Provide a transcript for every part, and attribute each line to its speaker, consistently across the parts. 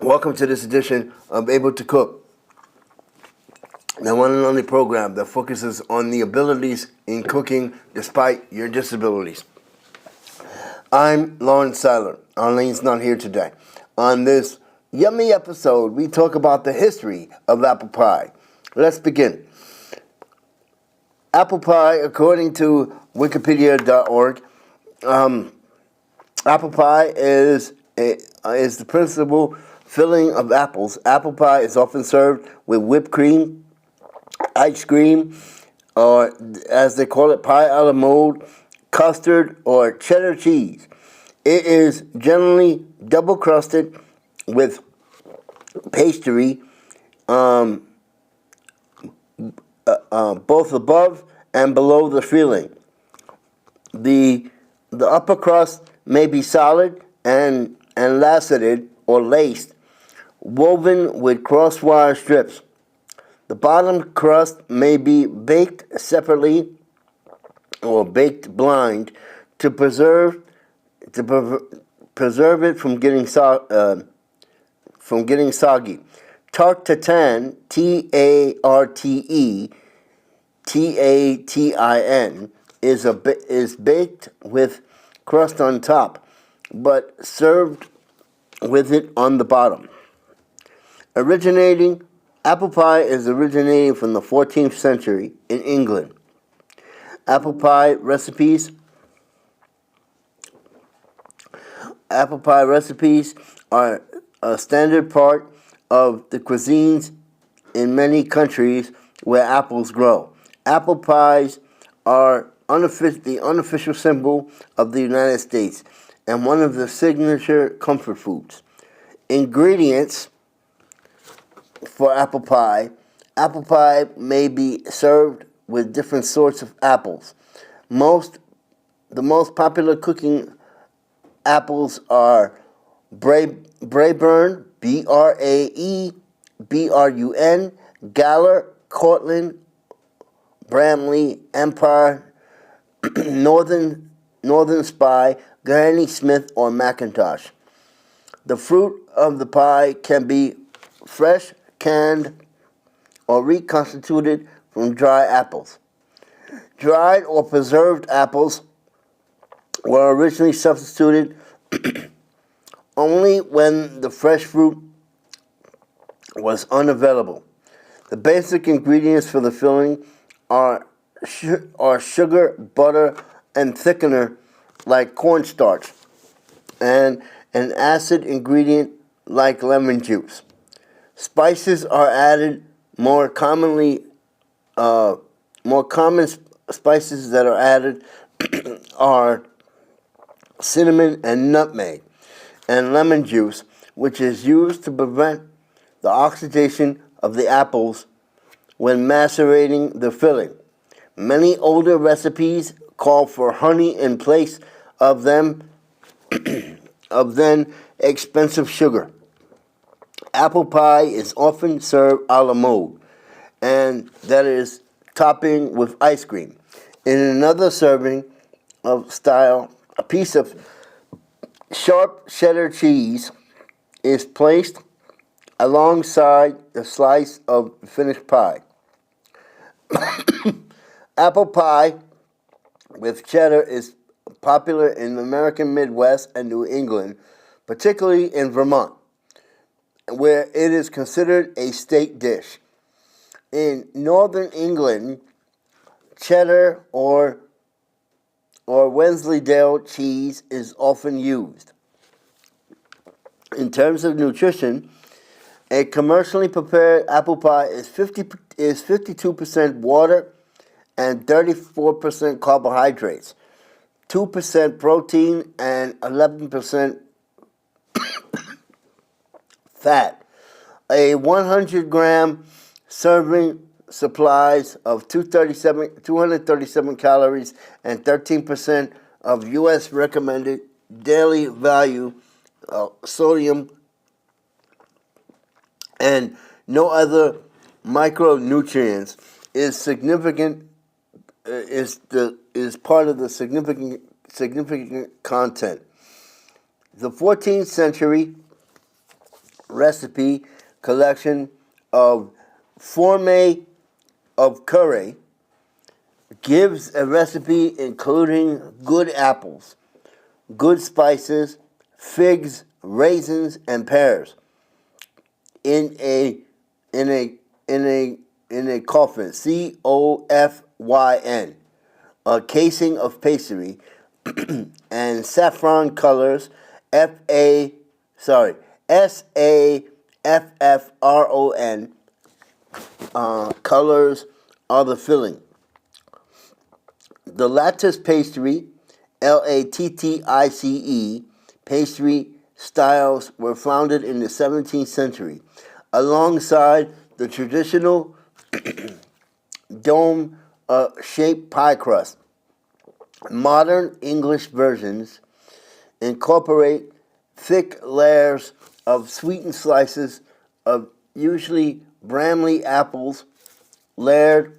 Speaker 1: Welcome to this edition of Able to Cook, the one and only program that focuses on the abilities in cooking despite your disabilities. I'm Seiler. Arlin's not here today. On this yummy episode, we talk about the history of apple pie. Let's begin. Apple pie, according to Wikipedia.org, apple pie is the principal filling of apples. Apple pie is often served with whipped cream, ice cream, or as they call it, pie a la mode, custard, or cheddar cheese. It is generally double crusted with pastry, both above and below the filling. The upper crust may be solid and laceted or laced, woven with crosswire strips. The bottom crust may be baked separately or baked blind to preserve it from getting soggy. Tarte tatin, T-A-R-T-E-T-A-T-I-N, is baked with crust on top, but served with it on the bottom. Apple pie is originating from the 14th century in England. Apple pie recipes are a standard part of the cuisines in many countries where apples grow. Apple pies are the unofficial symbol of the United States and one of the signature comfort foods. Ingredients for apple pie may be served with different sorts of apples. The most popular cooking apples are Braeburn, B-R-A-E-B-R-U-N, Galler, Cortland, Bramley, Empire, Northern Spy, Granny Smith, or Macintosh. The fruit of the pie can be fresh, canned, or reconstituted from dry apples. Dried or preserved apples were originally substituted only when the fresh fruit was unavailable. The basic ingredients for the filling are sugar, butter, and thickener like cornstarch, and an acid ingredient like lemon juice. Spices are added. More common spices that are added are cinnamon and nutmeg, and lemon juice, which is used to prevent the oxidation of the apples when macerating the filling. Many older recipes call for honey in place of then expensive sugar. Apple pie is often served a la mode, and that is topping with ice cream. In another serving of style, a piece of sharp cheddar cheese is placed alongside a slice of finished pie. Apple pie with cheddar is popular in the American Midwest and New England, particularly in Vermont, where it is considered a state dish. In Northern England, cheddar or Wensleydale cheese is often used. In terms of nutrition, a commercially prepared apple pie is 52% water and 34% carbohydrates, 2% protein, and 11% fat. A 100-gram serving supplies of 237 calories and 13% of U.S. recommended daily value sodium, and no other micronutrients is part of the significant content. The 14th century recipe collection of forme of curry gives a recipe including good apples, good spices, figs, raisins, and pears in a in a in a in a coffin, COFYN, a casing of pastry, and saffron colors, SAFFRON, colors are the filling. The lattice pastry, LATTICE, pastry styles were founded in the 17th century, alongside the traditional dome-shaped pie crust. Modern English versions incorporate thick layers of sweetened slices of usually Bramley apples layered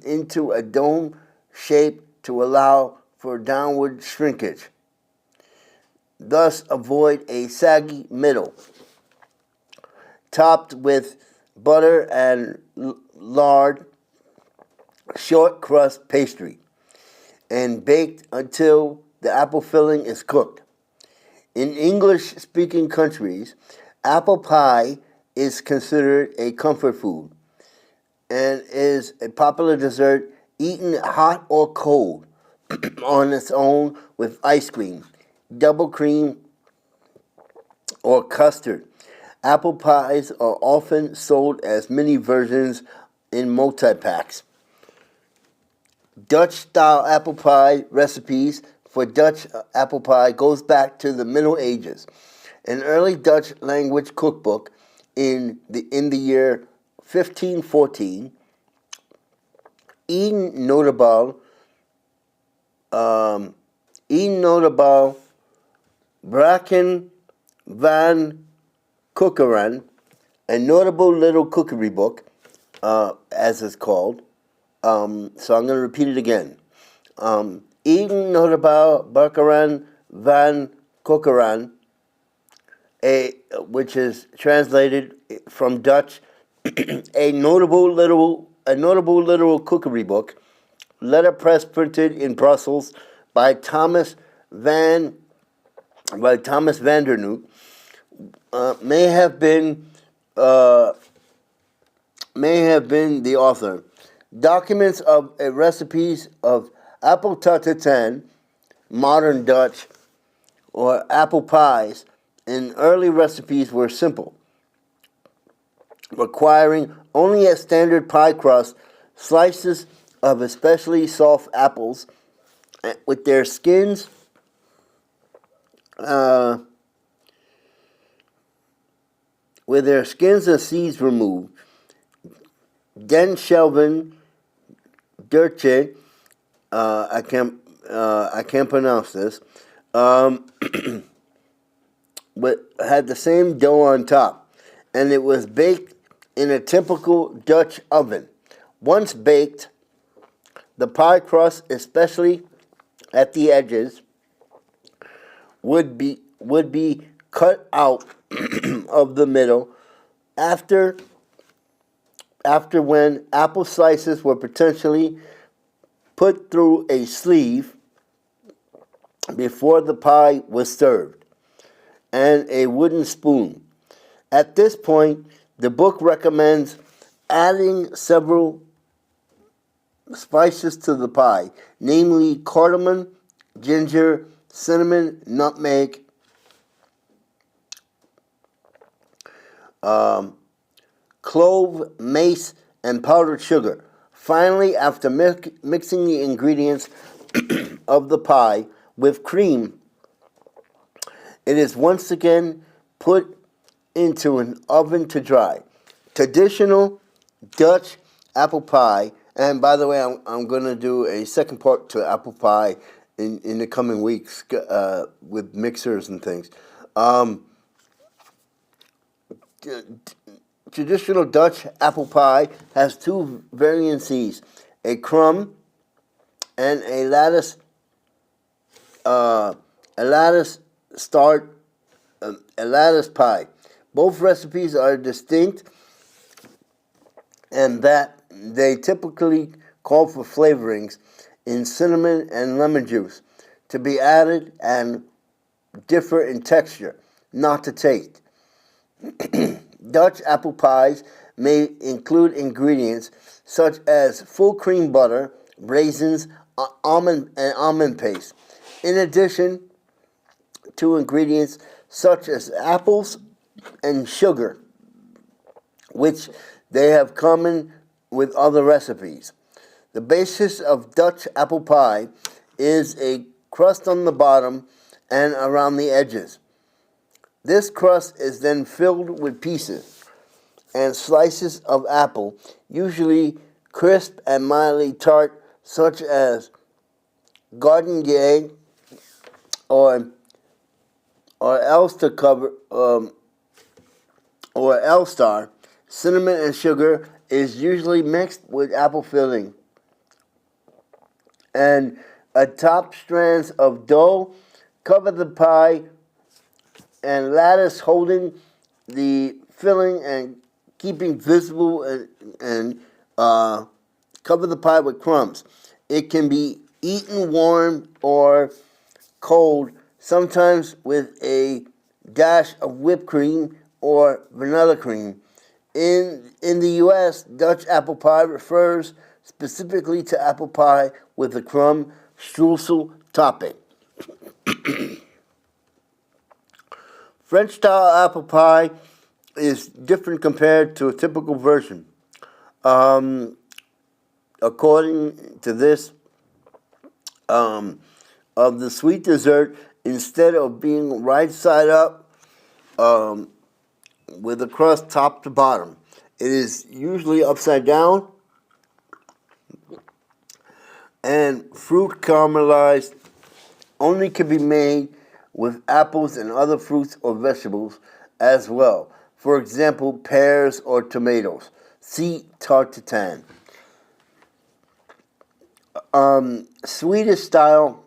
Speaker 1: into a dome shape to allow for downward shrinkage, thus avoid a saggy middle. Topped with butter and lard, short crust pastry, and baked until the apple filling is cooked. In English-speaking countries, apple pie is considered a comfort food and is a popular dessert eaten hot or cold on its own with ice cream, double cream, or custard. Apple pies are often sold as mini versions in multi-packs. Dutch-style apple pie recipes for Dutch apple pie goes back to the Middle Ages. An early Dutch language cookbook in the year 1514, Een notable Braken van Kookeren, a notable little cookery book, as it's called. So I'm going to repeat it again. Een notable Braken van Kookeren, which is translated from Dutch, a notable little cookery book, letterpress printed in Brussels by Thomas van der Noot, may have been the author. Documents of recipes of apple tatin, modern Dutch, or apple pies in early recipes were simple, requiring only a standard pie crust, slices of especially soft apples with their skins and seeds removed. Den shelven dirche, I can't pronounce this, but had the same dough on top, and it was baked in a typical Dutch oven. Once baked, the pie crust, especially at the edges, would be cut out of the middle after when apple slices were potentially put through a sleeve before the pie was served, and a wooden spoon. At this point, the book recommends adding several spices to the pie, namely cardamom, ginger, cinnamon, nutmeg, clove, mace, and powdered sugar. Finally, after mixing the ingredients of the pie with cream, it is once again put into an oven to dry. Traditional Dutch apple pie, and by the way, I'm going to do a second part to apple pie in the coming weeks with mixers and things. Traditional Dutch apple pie has two variances: a crumb and a lattice pie. Both recipes are distinct and that they typically call for flavorings in cinnamon and lemon juice to be added and differ in texture, not to taste. Dutch apple pies may include ingredients such as full cream butter, raisins, almond paste, in addition to ingredients such as apples and sugar, which they have common with other recipes. The basis of Dutch apple pie is a crust on the bottom and around the edges. This crust is then filled with pieces and slices of apple, usually crisp and mildly tart, such as Gardenier or Elster cover or Elstar. Cinnamon and sugar is usually mixed with apple filling, and a top strands of dough cover the pie and lattice, holding the filling and keeping visible and cover the pie with crumbs. It can be eaten warm or cold, sometimes with a dash of whipped cream or vanilla cream. In the U.S., Dutch apple pie refers specifically to apple pie with a crumb streusel topping. French-style apple pie is different compared to a typical version. According to this, of the sweet dessert, instead of being right side up with the crust top to bottom, it is usually upside down and fruit caramelized. Only can be made with apples and other fruits or vegetables as well. For example, pears or tomatoes. See tartatan. Swedish style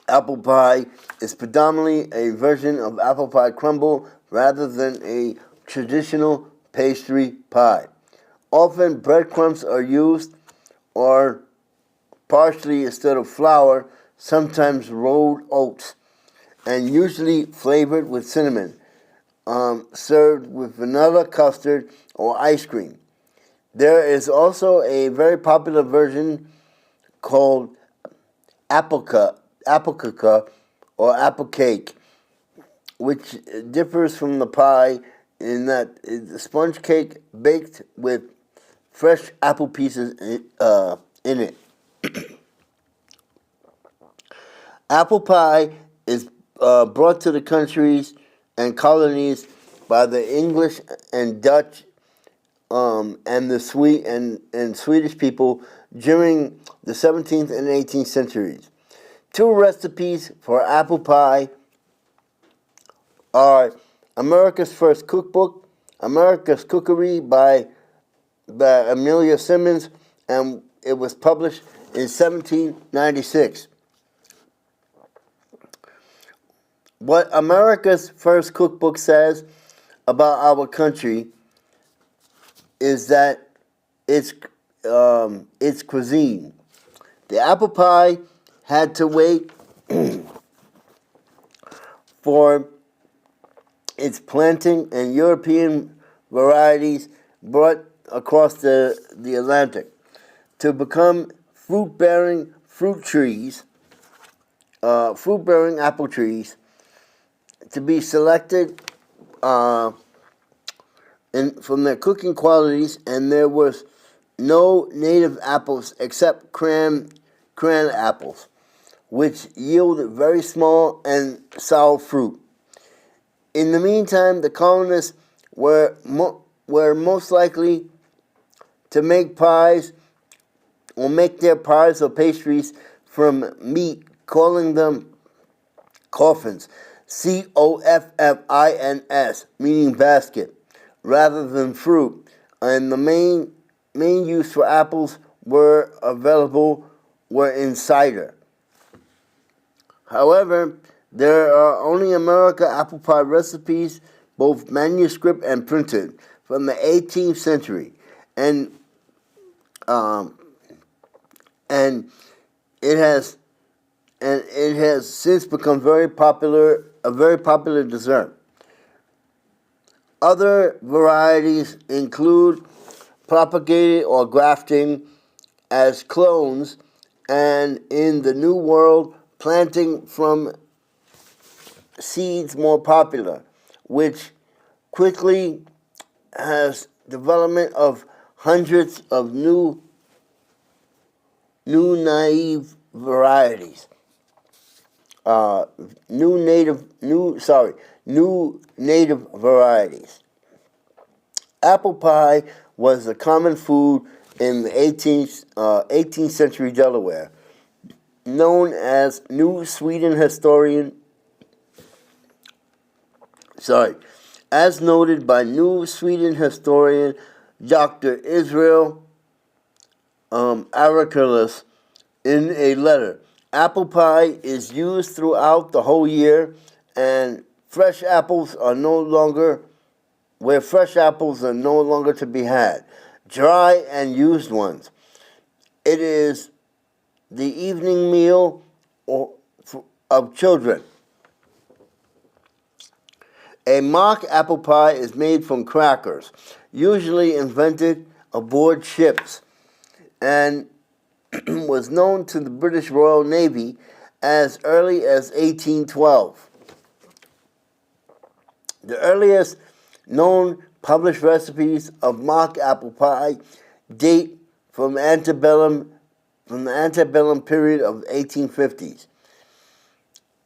Speaker 1: apple pie is predominantly a version of apple pie crumble rather than a traditional pastry pie. Often breadcrumbs are used or partially instead of flour, sometimes rolled oats, and usually flavored with cinnamon, served with vanilla custard or ice cream. There is also a very popular version called apple cake or apple cake, which differs from the pie in that it's a sponge cake baked with fresh apple pieces in it. Apple pie is brought to the countries and colonies by the English and Dutch and the Swedish people during the 17th and 18th centuries. Two recipes for apple pie are America's First Cookbook, America's Cookery by Amelia Simmons, and it was published in 1796. What America's First Cookbook says about our country is that it's cuisine. The apple pie had to wait for its planting and European varieties brought across the Atlantic to become fruit-bearing apple trees to be selected from their cooking qualities, and there was no native apples except cran apples, which yield very small and sour fruit. In the meantime, the colonists were most likely to make pies or make their pies or pastries from meat, calling them coffins, coffins, meaning basket, rather than fruit. And the main use for apples were in cider. However, there are only American apple pie recipes both manuscript and printed, from the 18th century, and um, and it has since become a very popular dessert. Other varieties include propagated or grafting as clones, and in the New World, planting from seeds more popular, which quickly has development of hundreds of new naive varieties. New native varieties. Apple pie was a common food in the 18th century Delaware, known as New Sweden historian. As noted by New Sweden historian Dr. Israel Arakelis in a letter. Apple pie is used throughout the whole year, and fresh apples are no longer to be had. Dry and used ones. It is the evening meal of children. A mock apple pie is made from crackers, usually invented aboard ships, and was known to the British Royal Navy as early as 1812. The earliest known published recipes of mock apple pie date from the antebellum period of the 1850s.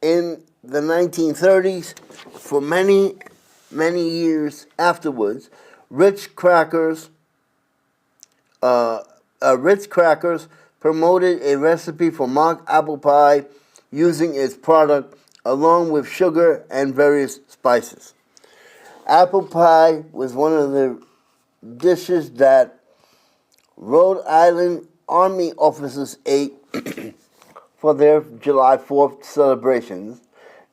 Speaker 1: In the 1930s, for many years afterwards, Ritz Crackers promoted a recipe for mock apple pie using its product along with sugar and various spices. Apple pie was one of the dishes that Rhode Island Army officers ate for their July 4th celebrations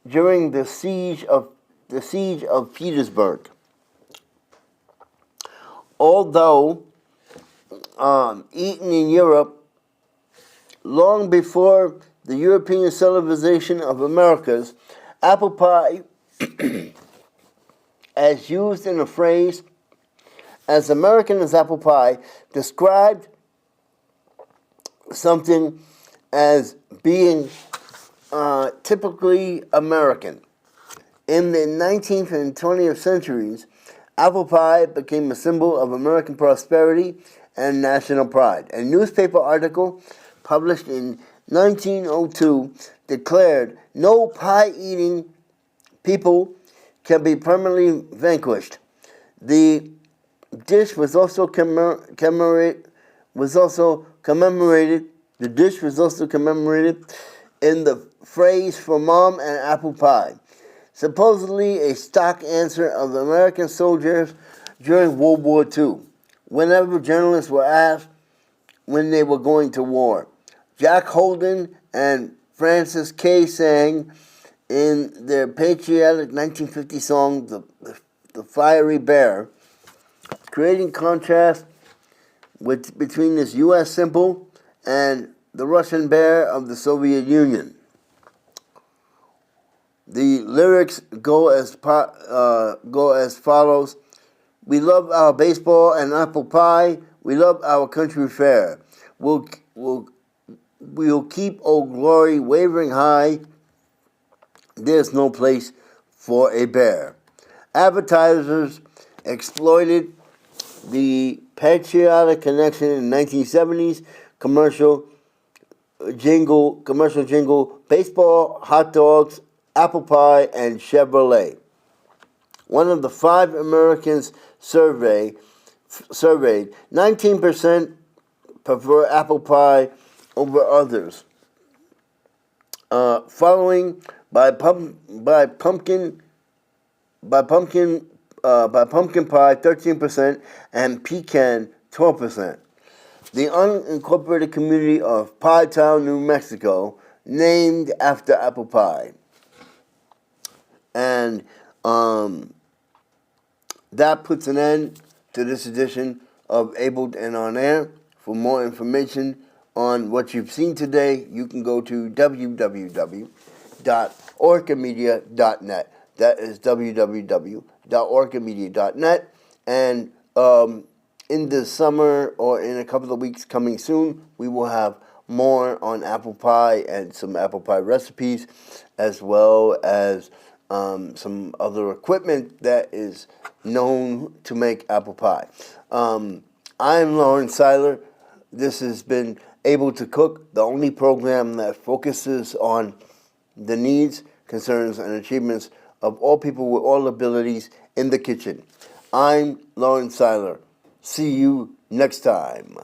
Speaker 1: during the siege of Petersburg. Although eaten in Europe long before the European civilization of Americas, apple pie, as used in a phrase as American as apple pie, described something as being typically American. In the 19th and 20th centuries, apple pie became a symbol of American prosperity and national pride. A newspaper article published in 1902 declared, "No pie-eating people can be permanently vanquished." The dish was also commemorated. The dish was also commemorated in the phrase "for mom and apple pie," supposedly a stock answer of American soldiers during World War II, whenever journalists were asked when they were going to war. Jack Holden and Francis K. sang in their patriotic 1950 song, The Fiery Bear, creating contrast between this U.S. symbol and the Russian bear of the Soviet Union. The lyrics go as follows: "We love our baseball and apple pie. We love our country fair. We'll keep Old Glory wavering high. There's no place for a bear." Advertisers exploited the patriotic connection in the 1970s commercial jingle, baseball, hot dogs, apple pie, and Chevrolet. One of the 5 Americans surveyed, 19% prefer apple pie over others, following by pumpkin pie 13% and pecan 12%. The unincorporated community of Pie Town, New Mexico, named after apple pie. And that puts an end to this edition of Abled and On Air. For more information on what you've seen today, you can go to www.orcamedia.net. That is www.orcamedia.net. And in the summer or in a couple of weeks coming soon, we will have more on apple pie and some apple pie recipes, as well as some other equipment that is known to make apple pie. I'm Lawrence Seiler. This has been Able to Cook, the only program that focuses on the needs, concerns, and achievements of all people with all abilities in the kitchen. I'm Lawrence Seiler. See you next time.